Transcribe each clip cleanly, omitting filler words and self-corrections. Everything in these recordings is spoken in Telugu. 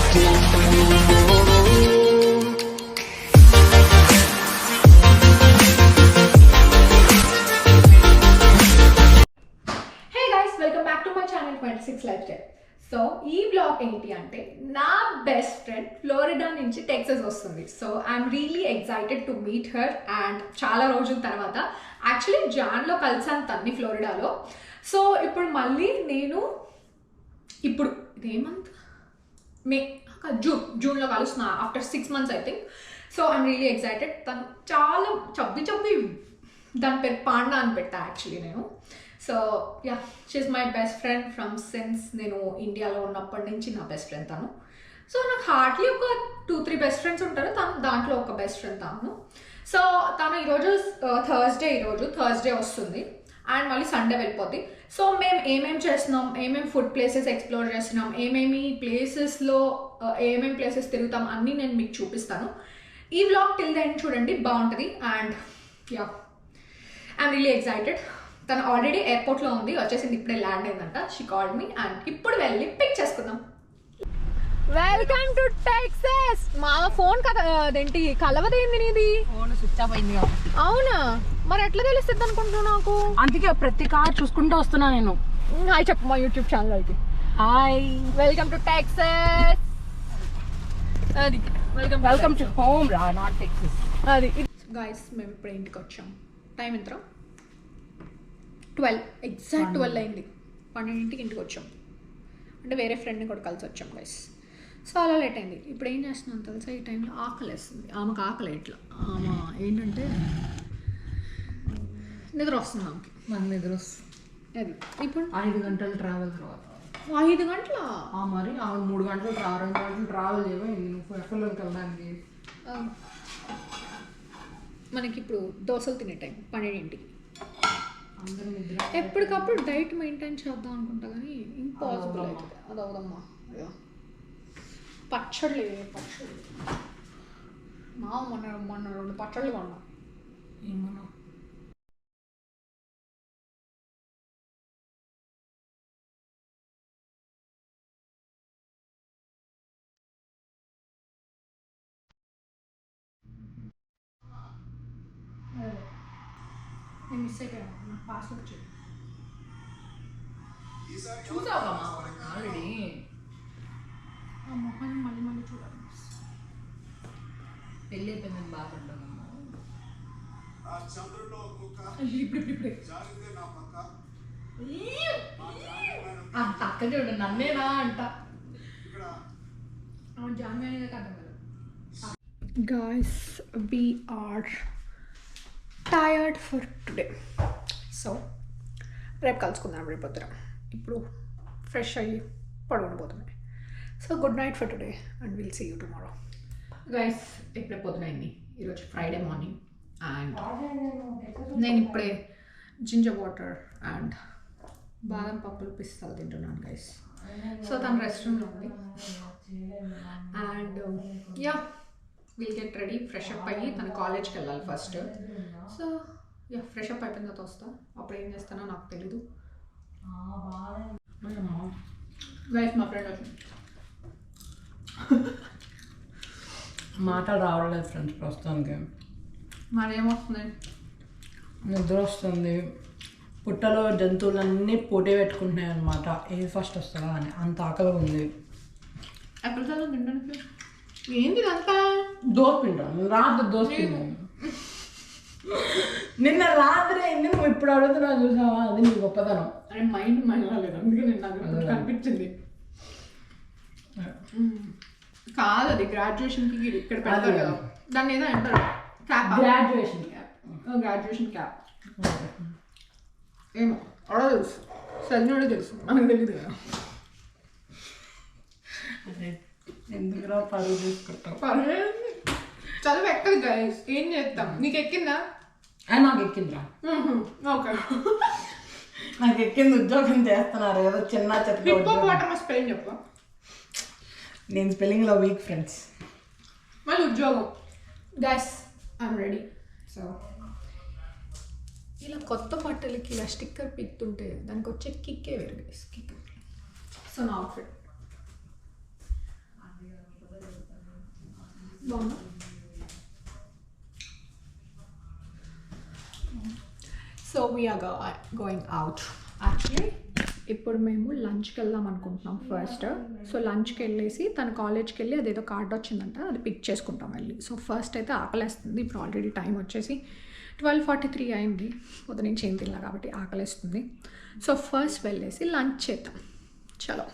సో ఈ బ్లాగ్ ఏంటి అంటే నా బెస్ట్ ఫ్రెండ్ ఫ్లోరిడా నుంచి టెక్సస్ వస్తుంది. So I'm really excited to meet her. And చాలా రోజుల తర్వాత యాక్చువల్లీ జాన్లో కలిసాను తన్ని ఫ్లోరిడాలో. సో ఇప్పుడు మళ్ళీ నేను ఇప్పుడు ఇదేమంత జూన్లో కలుస్తున్నా after 6 months I think. So I'm really excited. తను చాలా చబ్బి దాని పేరు పాండా అని పెట్టా యాక్చువల్లీ నేను. So yeah, she is my best friend from since నేను ఇండియాలో ఉన్నప్పటి నుంచి నా బెస్ట్ ఫ్రెండ్ తను. సో నాకు హార్డ్లీ ఒక 2-3 బెస్ట్ ఫ్రెండ్స్ ఉంటారు, తను దాంట్లో ఒక బెస్ట్ ఫ్రెండ్ తను. సో తను ఈరోజు థర్స్డే వస్తుంది అండ్ మళ్ళీ సండే వెళ్ళిపోద్ది. సో మేము ఏమేమి చేస్తున్నాం, ఏమేమి ఫుడ్ ప్లేసెస్ ఎక్స్ప్లోర్ చేస్తున్నాం, ఏమేమి ప్లేసెస్ తిరుగుతాం అన్నీ నేను మీకు చూపిస్తాను. ఈ వ్లాగ్ టిల్ ద ఎండ్ చూడండి, బాగుంటుంది. And yeah, I'm really excited. తను ఆల్రెడీ ఎయిర్పోర్ట్లో ఉంది, వచ్చేసింది, ఇప్పుడే ల్యాండ్ అయిందంట. షీ కాల్డ్ మీ అండ్ ఇప్పుడు వెళ్ళి పిక్ చేసుకుందాం. Welcome to Texas. మా ఫోన్ అదేంటి కలవదేంది నీది? ఫోన్ స్విచ్ ఆఫ్ అయింది. అవునా, మరి ఎట్లా తెలుస్తుంది అనుకుంటున్నావు నాకు? అందుకే ప్రతి కార్ చూసుకుంటూ వస్తున్నా నేను. హాయ్ చెప్పు మా యూట్యూబ్ ఛానల్ అయితే. Hi, welcome to Texas. అది వెల్కమ్ టు హోమ్ రా, నాట్ టెక్సస్. అది గైస్, మేము ఇప్పుడు ఇంటికి వచ్చాం. టైం ఎంత? 12 ఎగ్జాక్ట్ 12 అయింది. 12ంటికి ఇంటికి వచ్చాం. అంటే వేరే ఫ్రెండ్ని కూడా కలిసి వచ్చాం గైస్. సో అలా లేట్ అయింది. ఇప్పుడు ఏం చేస్తున్నాను తెలుసా, ఈ టైంలో ఆకలి వేస్తుంది. ఆమెకు ఆకలి ఎట్లా, ఆమె ఏంటంటే నిద్ర వస్తుంది ఆమెకి. నాకు నిద్ర వస్తుంది. అది ఇప్పుడు 5 గంటలు ట్రావెల్ తర్వాత. 5 గంటల మరి 3 గంటలు 2 గంటలు ట్రావెల్ చేయబోయింది నువ్వు ఎఫ్ఎల్లోకి వెళ్ళడానికి. మనకి ఇప్పుడు దోశలు తినే టైం 12ంటికి. ఎప్పటికప్పుడు డైట్ మెయింటైన్ చేద్దాం అనుకుంటా కానీ ఇంపాసిబుల్ అవుతుంది. అది అవుదమ్మా. పచ్చళ్ళు మొన్న 2 పచ్చళ్ళు కొన్నా. ఏమన్నా నేను మిస్ అయిపోయాను, నాకు పాస్వర్డ్ వచ్చేది. చూసావా ఆల్రెడీ? ఆ మొహాన్ని మళ్ళీ చూడాలి. పెళ్ళి అయిపోయిందని బాగుంటాను. ఇప్పుడే అక్క చూడు, నన్నేనా అంట. Guys, we are tired for today. సో రేపు కలుసుకుందాం, రేపు పొద్దున. ఇప్పుడు ఫ్రెష్ అయ్యి పడుకుండిపోతున్నాయి. So good night for today and will see you tomorrow. Guys, ఇప్పుడే పొద్దునైంది. ఈరోజు ఫ్రైడే మార్నింగ్ అండ్ నేను ఇప్పుడే జింజర్ వాటర్ అండ్ బాదం పప్పులు పిస్తాలు తింటున్నాను గైస్. సో తను రెస్ట్ రూమ్లో ఉంది. And yeah, will get ready, fresh up అయ్యి తను కాలేజ్కి వెళ్ళాలి first. So yeah, fresh up అయిపోయిన తర్వాత వస్తా. అప్పుడు ఏం చేస్తానో నాకు తెలీదు. గైస్, మా ఫ్రెండ్ వచ్చింది. మాటలు రావట్లేదు ఫ్రెండ్స్ ప్రస్తుతానికి. మరి ఏమొస్తుంది? నిద్ర వస్తుంది. పుట్టలో జంతువులన్నీ పోటీ పెట్టుకుంటున్నాయి అన్నమాట, ఏది ఫస్ట్ వస్తుందా అని. అంత ఆకలి ఉంది. ఎప్పుడు చదువు తినడానికి ఏంటి అంతా? దోశ తింటాను రాత్రి, దోశ తిన్నాను నిన్న రాత్రి అయింది. నువ్వు ఇప్పుడు అడుగుతున్నావు చూసావా, అది నీ గొప్పతనం. అంటే మైండ్ మళ్ళలేదు, అందుకే నేను నాకు కనిపించింది. కాదు, అది గ్రాడ్యుయేషన్కి ఇక్కడ పెడతారు కదా, దాన్ని ఏదో అంటారు, క్యాప్. గ్రాడ్యుయేషన్ క్యాప్ ఏమో అలా తెలుసు, సరిగ్గా తెలుసు, మనకు తెలియదు కదా. ఎందుకురా పరువు తీసుకుంటావు? చదువు ఎక్కదు గైస్, ఏం చేస్తాం. నీకు ఎక్కిందా? నాకు ఎక్కిందిరా. ఓకే, నాకు ఎక్కింది. ఉద్యోగం చేస్తున్నారు కదా, చిన్న చెత్త స్పెల్లింగ్ చెప్పు. నేను స్పెల్లింగ్లో వీక్ ఫ్రెండ్స్. మళ్ళీ ఉద్యోగం. Guys, I'm ready. సో ఇలా కొత్త బట్టలకి ఇలా స్టిక్కర్ పిక్తుంటే దానికి వచ్చే కిక్కే వేరు గైస్, కిక్. సో నా అవుట్ఫిట్ బాగున్నా. So we are going out. Actually ఇప్పుడు మేము లంచ్కి వెళ్దాం అనుకుంటున్నాం ఫస్ట్. సో లంచ్కి వెళ్ళేసి తన కాలేజ్కి వెళ్ళి అదేదో కార్డ్ వచ్చిందంట, అది పిక్ చేసుకుంటాం వెళ్ళి. సో ఫస్ట్ అయితే ఆకలేస్తుంది. ఇప్పుడు ఆల్రెడీ టైం వచ్చేసి 12:43 అయింది. పొద్దు నుంచి ఏం తిన్నా కాబట్టి ఆకలేస్తుంది. సో ఫస్ట్ వెళ్ళేసి లంచ్ చేద్దాం. చలో.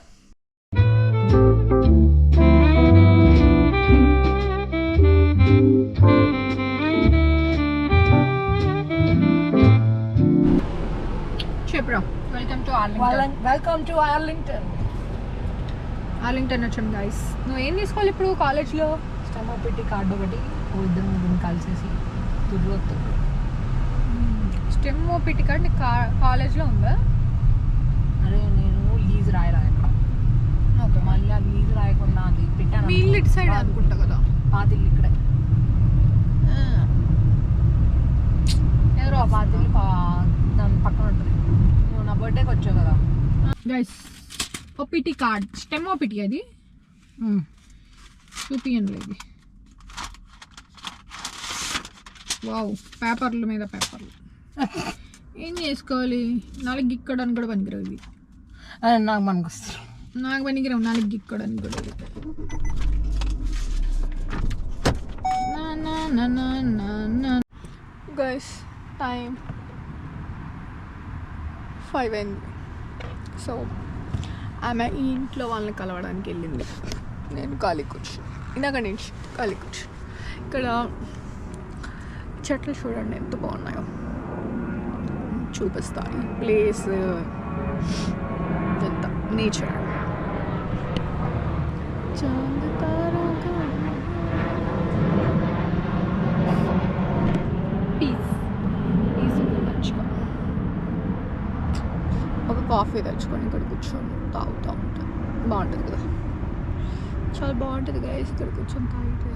చెప్పరా. Welcome to Arlington. ఆర్లింగ్టన్ వచ్చాను గైస్. నువ్వేం తీసుకోవాలి ఇప్పుడు కాలేజ్లో? స్టెమోపిటీ కార్డు ఒకటి, ఇద్దరు ముగ్గురు కలిసేసి తిరుగుతుంది. స్టెమోపిటీ కార్డు నీకు కాలేజ్లో ఉందా? అరే నేను లీజ్ రాయలా ఇక్కడ. ఓకే, మళ్ళీ ఆ లీజ్ రాయకుండా అది పెట్టాను. మీ ఇల్లు ఇటు సైడ్ అనుకుంటా కదా. పాతిల్లు ఇక్కడే. ఎవరో పాతిల్లు దాని పక్కన ఉంటుంది. నువ్వు నా బర్త్డేకి వచ్చావు కదా గైస్. ఓపీటీ కార్డ్, స్టెమోపిటీ అది చూపియండి. ఇది వావ్, పేపర్ల మీద పేపర్లు. ఏం చేసుకోవాలి? 4 గిక్కడానికి కూడా పనికిరావు ఇది. నాకు మనకు వస్తారు. నాకు పనికిరావు 4 గిక్కడానికి కూడా ఇది. గైస్ టైం 5 అయింది. సో ఆమె ఈ ఇంట్లో వాళ్ళని కలవడానికి వెళ్ళింది. నేను ఖాళీ కూర్చు, ఇందాక నుంచి ఖాళీ కూర్చు. ఇక్కడ చెట్లు చూడండి ఎంత బాగున్నాయో, చూపిస్తాను. ప్లేస్ ఎంత నేచర్. ఒక కాఫీ తెచ్చుకొని ఇక్కడ కూర్చొని తాగుతూ ఉంటాను. బాగుంటుంది కదా, చాలా బాగుంటుంది గైస్ ఇక్కడ కూర్చొని తాగితే.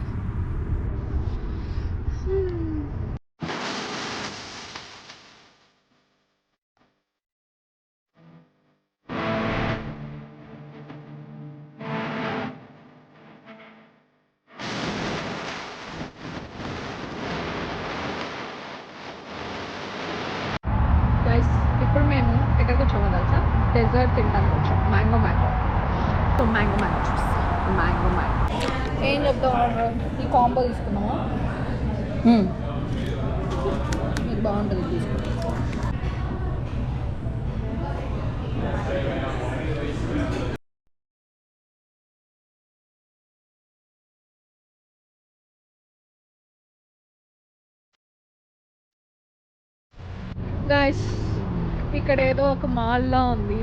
ఇప్పుడు మేము ఎక్కడికి వచ్చామో తెలుసా? డెజర్ట్ తినడానికి వచ్చాం. మ్యాంగో సో మ్యాంగో చూస్తాం. ఏం చెప్తాం? ఈ కాంబో తీసుకున్నామా? మీకు బాగుంటుంది తీసుకుంటాం. గైస్ ఇక్కడ ఏదో ఒక మాల్లా ఉంది.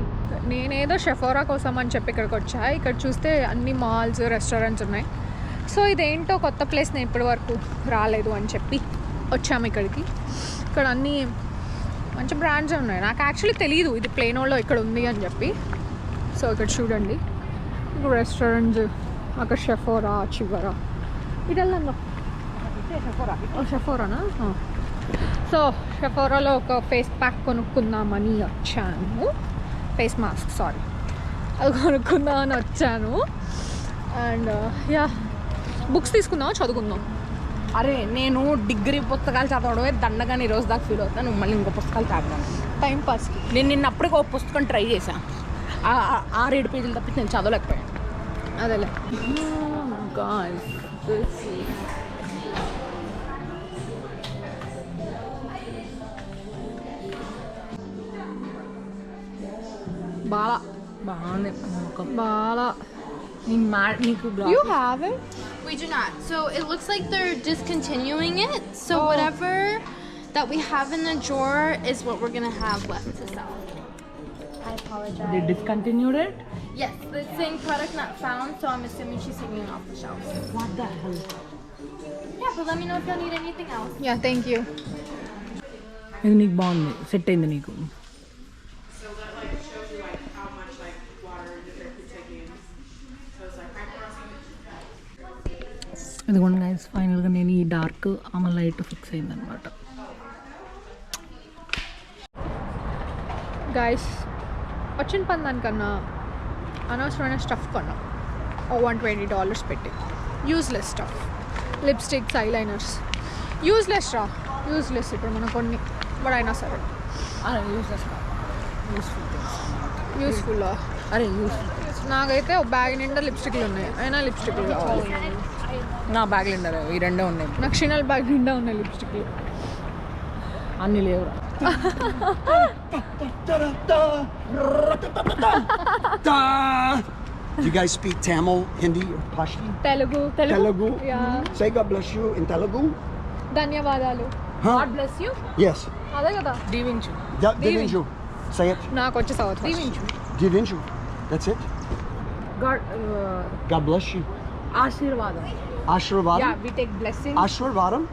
నేనేదో షెఫోరా కోసం అని చెప్పి ఇక్కడికి వచ్చా. ఇక్కడ చూస్తే అన్ని మాల్స్, రెస్టారెంట్స్ ఉన్నాయి. సో ఇదేంటో కొత్త ప్లేస్, నేను ఇప్పటి వరకు రాలేదు అని చెప్పి వచ్చాము ఇక్కడికి. ఇక్కడ అన్నీ మంచి బ్రాండ్స్ ఉన్నాయి. నాకు యాక్చువల్లీ తెలియదు ఇది ప్లేనోలో ఇక్కడ ఉంది అని చెప్పి. సో ఇక్కడ చూడండి, ఇక్కడ రెస్టారెంట్స్, అక్కడ షెఫోరా చివరా ఇటెళ్ళంగా. షెఫోరానా? సో షెఫోరాలో ఒక ఫేస్ ప్యాక్ కొనుక్కుందామని వచ్చాను. ఫేస్ మాస్క్, సారీ, అది కొనుక్కుందామని వచ్చాను. అండ్ యా, బుక్స్ తీసుకుందాం, చదువుకుందాం. అరే నేను డిగ్రీ పుస్తకాలు చదవడమే దండగా ఈరోజు దాకా ఫీల్ అవుతాను. నువ్వు మళ్ళీ ఇంకో పుస్తకాలు చదవను టైం పాస్కి. నేను నిన్న అప్పటికి ఒక పుస్తకం ట్రై చేశాను, 6-7 పేజీలు తప్పించి నేను చదవలేకపోయాను. అదేలే. బాగుంది. You have it? We do not. So it looks like they're discontinuing it. So whatever that we have in the drawer is what we're gonna have left to sell. I apologize. They discontinued it? Yes, the same product not found. So I'm assuming she's taking it off the shelves. What the hell? Yeah, but let me know if y'all need anything else. Yeah, thank you. ఇది నీకు బాగుంది, సెట్ అయింది నీకు. ఇదిగోండి గైస్, ఫైనల్గా నేను ఈ డార్క్ ఆమె లైట్ ఫిక్స్ అయిందనమాట. గైస్ వచ్చిన పని దానికన్నా అనవసరమైన స్టఫ్ కొన్నాం. $120 పెట్టి, useless stuff. Lipsticks, eyeliners useless రా, యూజ్లెస్ ఇప్పుడు మన కొన్ని, బట్ అయినా సరే యూస్ఫుల్. అరే యూస్ఫుల్. నాకైతే ఒక బ్యాగ్ నిండా లిప్స్టిక్లు ఉన్నాయి, అయినా లిప్స్టిక్లు కావాలి. నా బ్యాగ్ నిండా ఈ రెండే ఉన్నాయి. నాకు షినల్ బ్యాగ్ నిండా ఉన్నాయి లిప్స్టిక్లు. అన్నీ లేవురా. Do you guys speak Tamil, Hindi, or Pashto? Telugu. Telugu? Yeah. Say God bless you in Telugu. ధన్యవాదాలు. Huh? God bless you. Yes. అదే కదా. దీవించు. Divinju. Say it. నాకు వచ్చే south. Divinju. That's it. God bless you. ఆశీర్వాదం. Ashirvadam. We take blessing. Ashirvadam.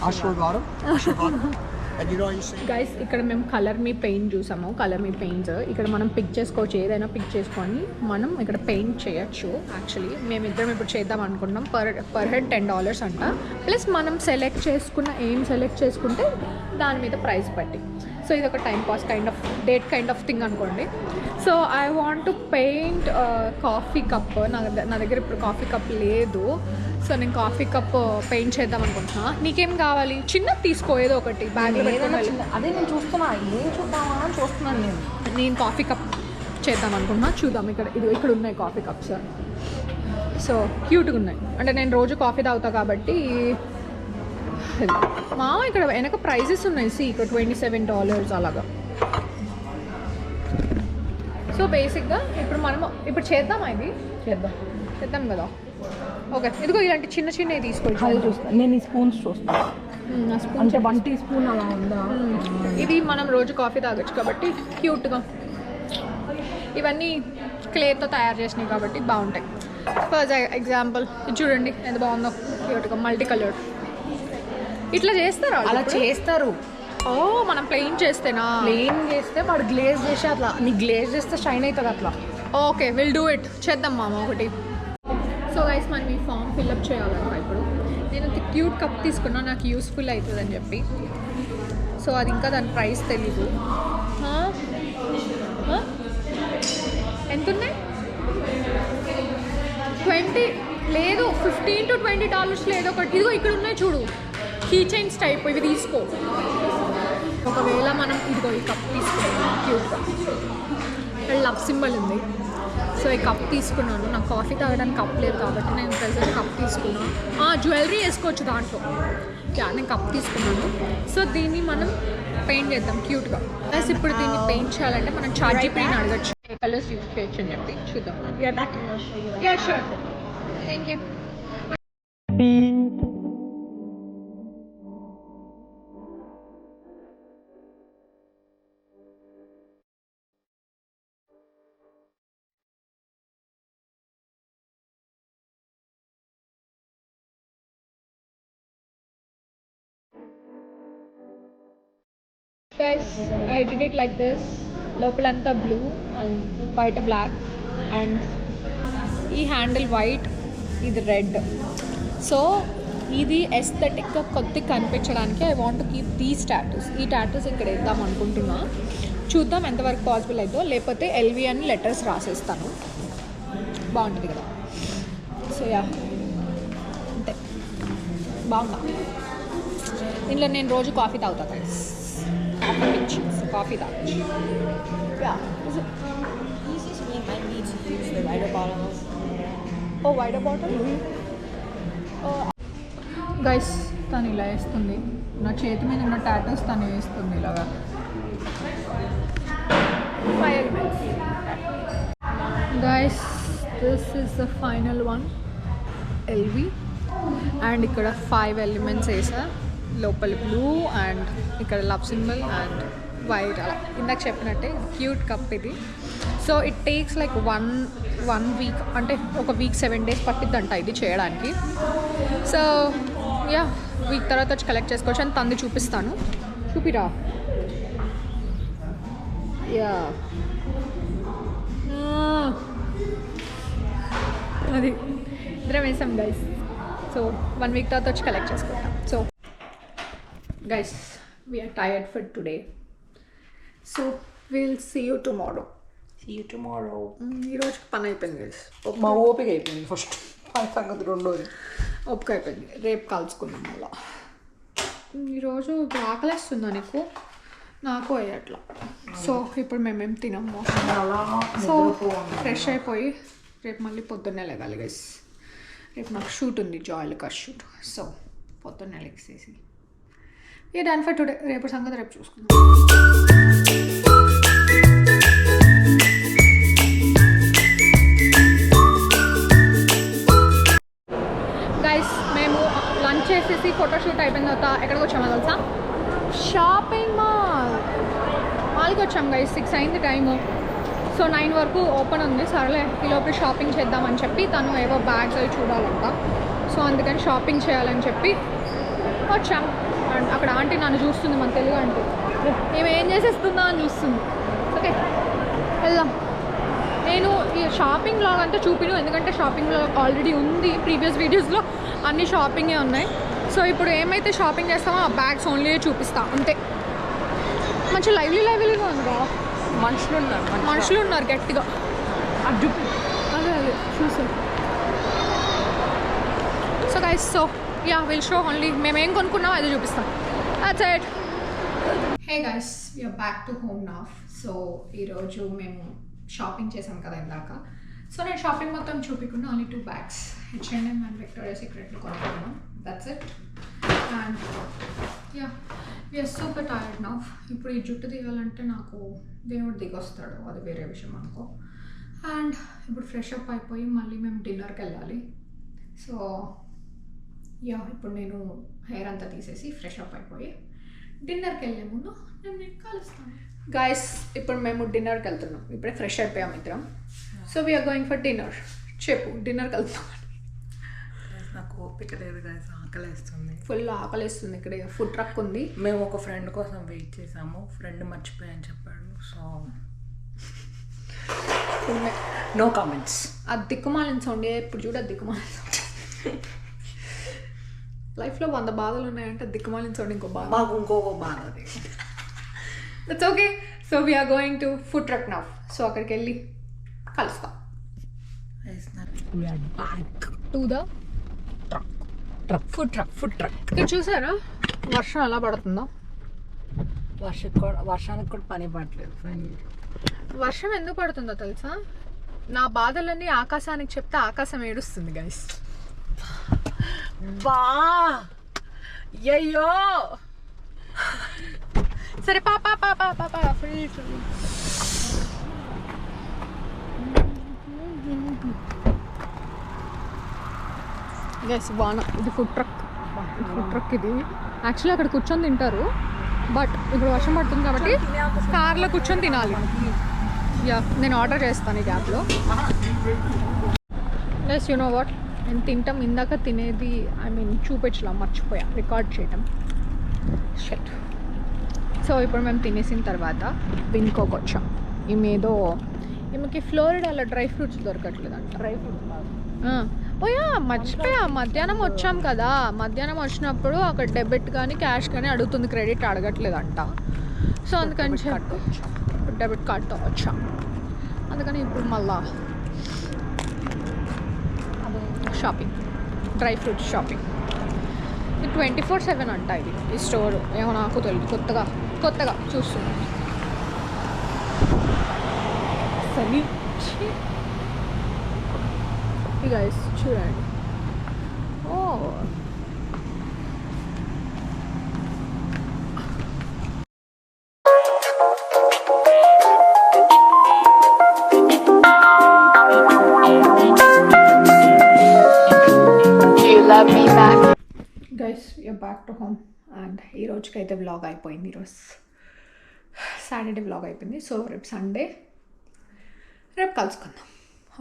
Ashirvadam. Ashirvadam. And you know what you're saying? Guys ఇక్కడ మేము కలర్ మీ పెయింట్ చూసాము. కలర్ మీ పెయింట్స్ ఇక్కడ మనం పిక్ చేసుకోవచ్చు, ఏదైనా పిక్ చేసుకొని మనం ఇక్కడ పెయింట్ చేయొచ్చు. యాక్చువల్లీ మేమిద్దరం ఇప్పుడు చేద్దాం అనుకుంటున్నాం. పర్ హెడ్ $10 అంట. ప్లస్ మనం సెలెక్ట్ చేసుకుంటే దాని మీద ప్రైస్ బట్టి. సో ఇది ఒక time pass kind of thing అనుకోండి. So I want to paint coffee cup. నా దగ్గర ఇప్పుడు కాఫీ కప్ లేదు. సో నేను కాఫీ కప్ పెయింట్ చేద్దాం అనుకుంటున్నా. నీకేం కావాలి? చిన్నది తీసుకో, ఏదో ఒకటి బ్యాగ్లో పెట్టుకుని. అదే నేను చూస్తున్నా, ఏం చూద్దామా అని చూస్తున్నాను నేను కాఫీ కప్ చేద్దాం అనుకుంటున్నా. చూద్దాం. ఇక్కడ ఉన్నాయి కాఫీ కప్స్. సో క్యూట్గా ఉన్నాయి. అంటే నేను రోజు కాఫీ తాగుతా కాబట్టి ఇక్కడ వెనక ప్రైజెస్ ఉన్నాయి. ఇక్కడ $27 అలాగా. సో బేసిక్గా ఇప్పుడు చేద్దామా? ఇది చేద్దాం కదా. ఓకే, ఇదిగో ఇలాంటి చిన్నవి తీసుకోవచ్చు. చూస్తాను నేను. ఈ స్పూన్స్ చూస్తాను. అంటే 1 teaspoon అలా ఉందా? ఇది మనం రోజు కాఫీ తాగొచ్చు కాబట్టి క్యూట్గా. ఇవన్నీ క్లేతో తయారు చేసినాయి కాబట్టి బాగుంటాయి. ఫర్ ఎగ్జాంపుల్ ఇది చూడండి ఎంత బాగుందో, క్యూట్గా మల్టీ కలర్డ్. ఇట్లా చేస్తారా? అలా చేస్తారు. మనం ప్లెయిన్ చేస్తేనా? ప్లెయిన్ చేస్తే వాడు గ్లేజ్ చేసి అట్లా, నీ గ్లేజ్ చేస్తే షైన్ అవుతుంది అట్లా. Okay, will do it. చేద్దాం మామ ఒకటి. సో గైస్ మనం ఈ ఫామ్ ఫిల్అప్ చేయాలంట. ఇప్పుడు నేను క్యూట్ కప్ తీసుకున్నా, నాకు యూస్ఫుల్ అవుతుంది అని చెప్పి. సో అది ఇంకా దాని ప్రైస్ తెలీదు. ఎంత ఉన్నాయి? 20 లేదు, $15 to $20 లేదు ఒకటి. ఇదిగో ఇక్కడ ఉన్నాయి చూడు, కీ చైన్స్ టైప్. ఇవి తీసుకో. ఒకవేళ మనం ఇదిగో ఈ కప్ తీసుకున్నాం క్యూట్గా, ఇక్కడ లవ్ సింబల్ ఉంది. సో ఈ కప్ తీసుకున్నాను. నాకు కాఫీ తాగడానికి కప్ లేదు కాబట్టి నేను ప్రెజెంట్ కప్ తీసుకున్నాను. జ్యువెలరీ వేసుకోవచ్చు దాంట్లో. నేను కప్ తీసుకున్నాను. సో దీన్ని మనం పెయింట్ చేద్దాం క్యూట్గా. ప్లస్ ఇప్పుడు దీన్ని పెయింట్ చేయాలంటే మనం చాట్‌జీపీటీని అడగచ్చు ఏ కలర్స్ యూజ్ చేయొచ్చు అని చెప్పి. చూద్దాం. Sure. Thank you. Guys, I did it like this. లోపలంతా బ్లూ అండ్ బయట బ్లాక్ అండ్ ఈ హ్యాండిల్ వైట్, ఇది రెడ్. సో ఇది ఎస్థెటిక్గా కొద్దిగా కనిపించడానికి I want to keep these tattoos. ఈ టాటూస్ ఇక్కడ వేద్దాం అనుకుంటున్నా. చూద్దాం ఎంతవరకు పాసిబుల్ అవుతుందో. లేకపోతే ఎల్వి అని లెటర్స్ రాసేస్తాను. బాగుంటుంది కదా. సో అంతే. బాగుందా? దీంట్లో నేను రోజు కాఫీ తాగుతా గైస్. కాఫీ పిచ్చి. సో కాఫీ తాగొచ్చు. Easiest for me might be to use the wider bottles. Wider bottle. Guys తను ఇలా వేస్తుంది. నా చేతి మీద ఉన్న టాటూస్ తను వేస్తుంది ఇలాగా. 5 elements. Guys, this is the final one. LV. And ఇక్కడ 5 elements వేసా. లోపల బ్లూ అండ్ ఇక్కడ లవ్ సింబల్ అండ్ వైట్. అలా ఇందాక చెప్పినట్టే క్యూట్ కప్ ఇది. So it takes like one week, అంటే ఒక వీక్ 7 days పట్టిద్దంట ఇది చేయడానికి. సో వీక్ తర్వాత వచ్చి కలెక్ట్ చేసుకోవచ్చు. అని తంది చూపిస్తాను. చూపిరా. అది ఇద్దరం వేసాం గైస్. సో 1 week తర్వాత వచ్చి కలెక్ట్ చేసుకుంటాం. So guys, we are tired for today. So will see you tomorrow. ఈరోజు పని అయిపోయింది గైస్. మా ఓపిక అయిపోయింది ఫస్ట్. సంగతి రెండోది. ఓపిక అయిపోయింది. రేపు కలుసుకుందాం మళ్ళీ. ఈరోజు ఆకలిస్తుందా నీకు? నాకు అయ్యట్లా. సో ఇప్పుడు మేమేం తినము. సో ఫ్రెష్ అయిపోయి రేపు మళ్ళీ పొద్దున్నే లేగాలి గైస్. రేపు నాకు షూట్ ఉంది, జాయ్ లుకాస్ షూట్. సో పొద్దున్నే లెగ్సేసి ఏ డన్ ఫర్ టుడే. రేపు సంగతి రేపు చూసుకుందాం. గైస్ మేము లంచ్ చేసేసి ఫోటోషూట్ అయిపోయిన తర్వాత ఎక్కడికి వచ్చామో తెలుసా? షాపింగ్ మాల్కి వచ్చాం గైస్. 6 అయింది టైము. సో 9 వరకు ఓపెన్ ఉంది. సరేలే ఈలోపు షాపింగ్ చేద్దామని చెప్పి తను ఏవో బ్యాగ్స్ అవి చూడాలంట. సో అందుకని షాపింగ్ చేయాలని చెప్పి వచ్చాం. అండ్ అక్కడ ఆంటీ నన్ను చూస్తుంది, మన తెలుగు ఆంటీ. మేము ఏం చేసేస్తుందా అని చూస్తుంది. ఓకే వెళ్దాం. నేను ఈ షాపింగ్ బ్లాగ్ అంతా చూపిను, ఎందుకంటే షాపింగ్ బ్లాగ్ ఆల్రెడీ ఉంది. ప్రీవియస్ వీడియోస్లో అన్ని షాపింగే ఉన్నాయి. సో ఇప్పుడు ఏమైతే షాపింగ్ చేస్తామో ఆ బ్యాగ్స్ ఓన్లీ చూపిస్తా అంతే. మంచి లైవ్లీగా ఉందా? మనుషులు ఉన్నారు గట్టిగా. అదే చూసారు. So guys, so yeah will show only మేమేం కొనుక్కున్నామో అది చూపిస్తాం. That's it. Hey guys, we are back to home now. So ఈరోజు మేము షాపింగ్ చేసాం కదా ఇందాక. సో నేను షాపింగ్ మొత్తం చూపించకుండా only 2 bags H&M and Victoria సీక్రెట్లో కొనుక్కున్నాను. That's it. And ya we're super tired now. ఇప్పుడు ఈ జుట్టు దిగాలంటే నాకు దేవుడు దిగొస్తాడు, అది వేరే విషయం అనుకో. అండ్ ఇప్పుడు ఫ్రెష్ అప్ అయిపోయి మళ్ళీ మేము డిన్నర్కి వెళ్ళాలి. సో యా ఇప్పుడు నేను హెయిర్ అంతా తీసేసి ఫ్రెష్ అప్ అయిపోయి డిన్నర్కి వెళ్ళే ముందు నేను కలుస్తాను. గైస్ ఇప్పుడు మేము డిన్నర్కి వెళ్తున్నాం. ఇప్పుడే ఫ్రెష్ అయిపోయాం ఇద్దరం. So we are going for dinner. చెప్పు, డిన్నర్కి వెళ్తాం. నాకు ఓపిక లేదు గైస్, ఆకలిస్తుంది, ఫుల్ ఆకలిస్తుంది. ఇక్కడ ఫుడ్ ట్రక్ ఉంది. మేము ఒక ఫ్రెండ్ కోసం వెయిట్ చేసాము. ఫ్రెండ్ మర్చిపోయాని చెప్పాడు. So no comments. ఆ దిక్కుమాలిన సౌండ్ ఇప్పుడు చూడ. దిక్కుమాలిన సౌండ్ లైఫ్లో 100 బాధలు ఉన్నాయంటే దిక్కుమాలిన సౌండ్ ఇంకో బాధ. మాకు ఇంకో బాధ అది. That's okay. So we are going to food truck now. So అక్కడికి వెళ్ళి కలుస్తాం. To the food truck. ఇక్కడ చూసారా వర్షం ఎలా పడుతుందో? వర్షానికి కూడా పని పడలేదు. వర్షం ఎందుకు పడుతుందో తెలుసా? నా బాధలన్నీ ఆకాశానికి చెప్తే ఆకాశం ఏడుస్తుంది గైస్. బా అయ్యో సరే పాపా ఫ్రీ. గైస్ వాన. ఇది ఫుడ్ ట్రక్ ఇది యాక్చువల్లీ అక్కడ కూర్చొని తింటారు, బట్ ఇప్పుడు వర్షం పడుతుంది కాబట్టి కార్లో కూర్చొని తినాలి. యా నేను ఆర్డర్ చేస్తాను ఈ గ్యాప్లో. గైస్ యు నో వాట్, నేను తింటాం ఇందాక తినేది చూపించలా, మర్చిపోయా రికార్డ్ చేయటం. షట్. సో ఇప్పుడు మేము తినేసిన తర్వాత విన్కోకి వచ్చాం. ఈమెకి ఫ్లోరిడాలో డ్రై ఫ్రూట్స్ దొరకట్లేదంట. డ్రై ఫ్రూట్స్ ఓయా మర్చిపోయా, మధ్యాహ్నం వచ్చాం కదా, మధ్యాహ్నం వచ్చినప్పుడు అక్కడ డెబిట్ కానీ క్యాష్ కానీ అడుగుతుంది, క్రెడిట్ అడగట్లేదంట. సో అందుకని చెప్పి డెబిట్ కార్డ్తో వచ్చాం. అందుకని ఇప్పుడు మళ్ళా షాపింగ్, డ్రై ఫ్రూట్స్ షాపింగ్. ఇది 24/7 అంట ఇది ఈ స్టోర్. ఏమో నాకు తెలియదు, కొత్తగా చూస్తున్నాను. సరే గైస్ చూడండి. Oh guys you're back to home. And ఈ రోజుకైతే వ్లాగ్ అయిపోయింది. ఈరోజు సాటర్డే వ్లాగ్ అయిపోయింది. సో రేపు సండే, రేపు కలుసుకుందాం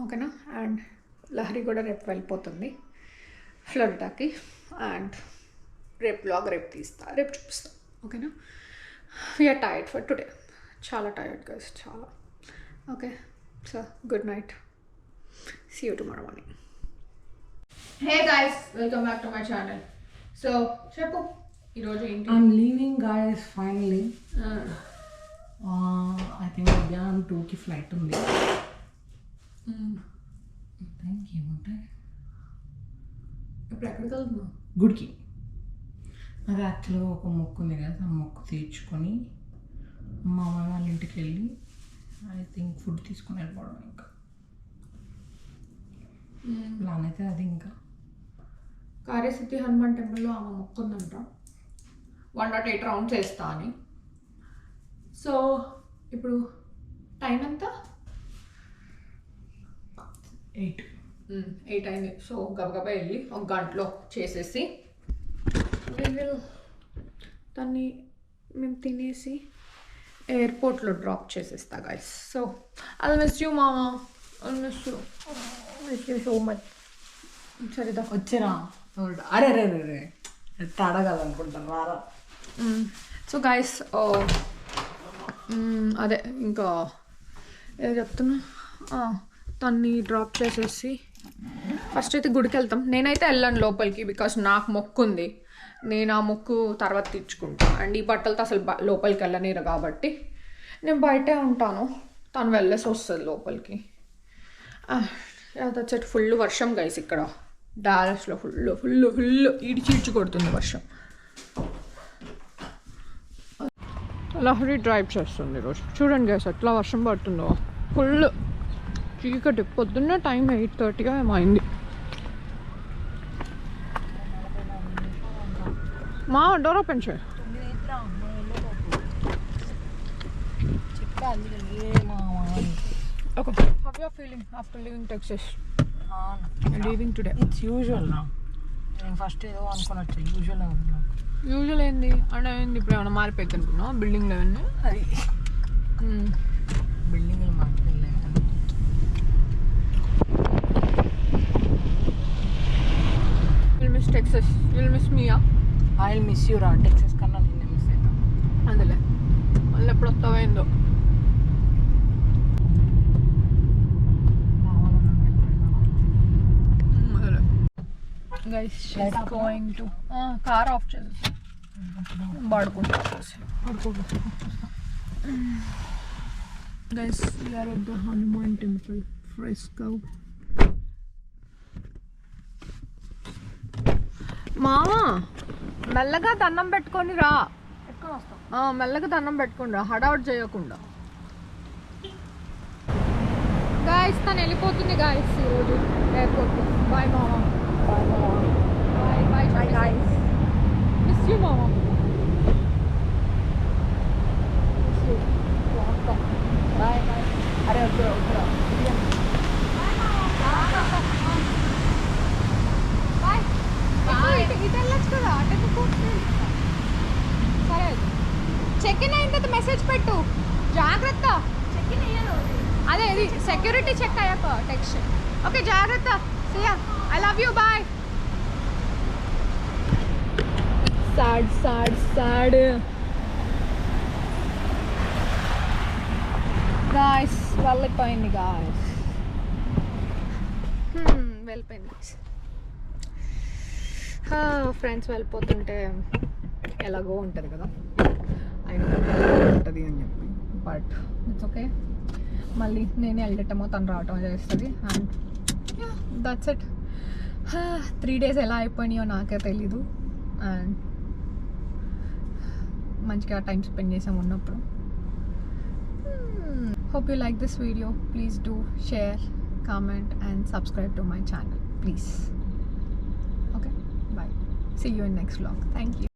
ఓకేనా. అండ్ లహరి కూడా రేపు వెళ్ళిపోతుంది ఫ్లోరిడాకి. అండ్ రేపు వ్లాగ్ రేపు చూపిస్తా ఓకేనా. వీఆర్ టైర్డ్ ఫర్ టుడే, చాలా టైర్డ్ గైస్, చాలా. Okay so good night, see you tomorrow morning. Hey guys, welcome back to my channel. So చెప్పు ఈరోజు ఏంటి? I'm leaving guys finally. I think మధ్యాహ్నం 2కి ఫ్లైట్ ఉంది. ఏముంటాయి ఇప్పుడు ఎక్కడికి వెళ్తున్నావు? గుడికి. నాకు యాక్చువల్గా ఒక మొక్కు ఉంది కదా, ఆ మొక్కు తీర్చుకొని మా అమ్మ వాళ్ళ ఇంటికి వెళ్ళి ఐ థింక్ ఫుడ్ తీసుకొని వెళ్ళిపోవడం. ఇంకా ప్లాన్ అయితే అది. ఇంకా కార్యసిద్ధి హనుమాన్ టెంపుల్లో ఆమె మొక్కుందంట 108 రౌండ్స్ వేస్తా అని. సో ఇప్పుడు టైం ఎంత? 8 అయింది. సో గబగబా వెళ్ళి ఒక గంటలో చేసేసి దాన్ని మేము తినేసి ఎయిర్పోర్ట్లో డ్రాప్ చేసేస్తా guys. So I miss you మామా, I miss you so much. సరేదా వచ్చేరా. అరే రే రే రే అడగాలనుకుంటాను రారా. సో గైస్ అదే ఇంకా ఏదో చెప్తున్నా, తన్ని డ్రాప్ చేసేసి ఫస్ట్ అయితే గుడికి వెళ్తాం. నేనైతే వెళ్ళాను లోపలికి, బికాస్ నాకు మొక్కు ఉంది. నేను ఆ మొక్కు తర్వాత తీర్చుకుంటా. అండ్ ఈ బట్టలతో అసలు లోపలికి వెళ్ళనీరు కాబట్టి నేను బయటే ఉంటాను. తను వెళ్ళేసి వస్తుంది లోపలికి. దట్స్ ఫుల్ వర్షం గైస్ ఇక్కడ డాలస్లో. ఫుల్ ఫుల్ ఫుల్ ఈడ్చి కొడుతుంది వర్షం. లహరి డ్రైవ్ చేస్తుంది ఈరోజు. చూడండి గైస్ ఎట్లా వర్షం పడుతుందో. ఫుల్ చీకటి. పొద్దున్నే టైం 8:30 ఏమైంది. మా డోర్ ఓపెన్ చేయి. Okay, how you are feeling after leaving Texas? Leaving today. It's usual నా. నేను ఫస్ట్ ఏదో అనుకున్నట్టు యూజువల్ ఉంది. యూజువల్ ఏంది అంటే ఏంది? ఇప్పుడు ఏమైనా మారిపోయింది అనుకున్నా బిల్డింగ్లో అవన్నీ. అది బిల్డింగ్లు మాట్లాడలే. You'll miss Texas. You'll miss me, I will miss you రా. టెక్సస్ కన్నా నిన్నే మిస్ అవుతా. అందులే మళ్ళీ ఎప్పుడు వస్తావో ఏందో. Guys going to car off చేసేసి పడుకుంటా. Guys we are at the Hanuman temple Frisco. మా మెల్లగా దండం పెట్టుకొని రా. మెల్లగా దండం పెట్టుకొని రా, హడావుట్ చేయకుండా. గాయస్ తను వెళ్ళిపోతుంది గాయస్ ఈరోజు ఎయిర్పోర్ట్కి. బాయ్ మామా. Bye bye bye guys. Miss you మామా. Miss you. Bye bye. అరే వద్దు వద్దురా. ఇది వెళ్ళచ్చు కదా అంటే. సరే చెక్ ఇన్ అయిన తర్వాత మెసేజ్ పెట్టు. జాగ్రత్త. అదే ఇది సెక్యూరిటీ చెక్ అయ్యాక టెక్స్ట్. ఓకే జాగ్రత్త. See ya. I love you. Bye. Sad sad sad guys. వెళ్ళిపోయింది గాయస్. వెళ్ళిపోయింది గాయస్. ఫ్రెండ్స్ వెళ్ళిపోతుంటే ఎలాగో ఉంటుంది కదా, అయినా ఉంటుంది అని చెప్పి. But it's okay. మళ్ళీ నేనే వెళ్ళటమో తను రావటమో చేస్తుంది. And that's it. 3 days ఎలా అయిపోయినాయో నాకే తెలీదు. అండ్ మంచిగా టైం స్పెండ్ చేసాము ఉన్నప్పుడు. Hope you like this video. Please do share, comment and subscribe to my channel, please. Okay, bye. See you in next vlog. Thank you.